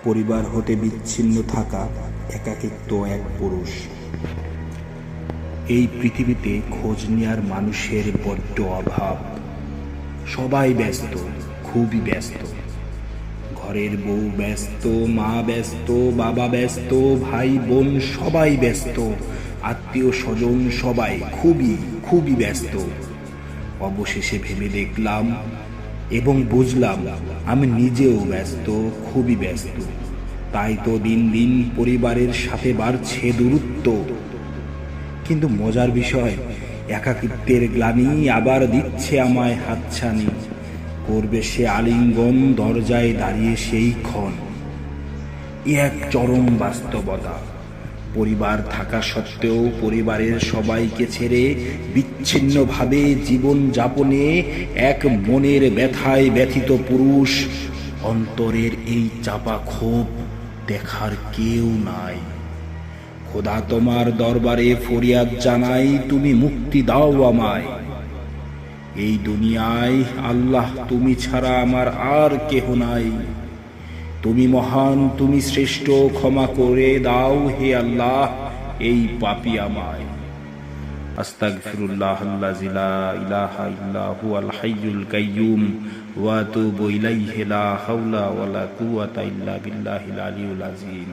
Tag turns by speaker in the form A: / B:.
A: পরিবার হতে বিচ্ছিন্ন থাকা একাকিত্ব এক পুরুষ। এই পৃথিবীতে খোঁজ নেওয়ার মানুষের বড্ড অভাব। সবাই ব্যস্ত, খুবই ব্যস্ত। ঘরের বউ ব্যস্ত, মা ব্যস্ত, বাবা ব্যস্ত, ভাই বোন সবাই ব্যস্ত, আত্মীয় স্বজন সবাই খুবই খুবই ব্যস্ত। অবশেষে ভেবে দেখলাম এবং বুঝলাম আমি নিজেও ব্যস্ত, খুবই ব্যস্ত। তাই তো দিন দিন পরিবারের সাথে বাড়ছে দূরত্ব। কিন্তু মজার বিষয়, একাকিত্বের গ্লানি আবার দিচ্ছে আমায় হাতছানি। করবে সে আলিঙ্গন দরজায় দাঁড়িয়ে সেই ক্ষণ। এক চরম বাস্তবতা। পরিবার থাকা সত্ত্বেও পরিবারের সবাইকে ছেড়ে বিচ্ছিন্নভাবে জীবন যাপনে এক মনের ব্যথায় ব্যথিত পুরুষ। অন্তরের এই চাপা ক্ষোভ দেখার কেউ নাই। খোদা, তোমার দরবারে ফরিয়াদ জানাই, তুমি মুক্তি দাও আমায়। এই দুনিয়ায় আল্লাহ তুমি ছাড়া আমার আর কেহ নাই। তুমি মহান, তুমি শ্রেষ্ঠ, ক্ষমা করে দাও হে আল্লাহ এই পাপী আমায়। আস্তাগফিরুল্লাহাল্লাযী লা ইলাহা ইল্লা হুয়াল হাইয়ুল কাইয়্যুম ওয়া আতুবু ইলাইহি লা হাওলা ওয়ালা কুওয়াতা ইল্লা বিল্লাহিল আলিয়্যিল আযীম।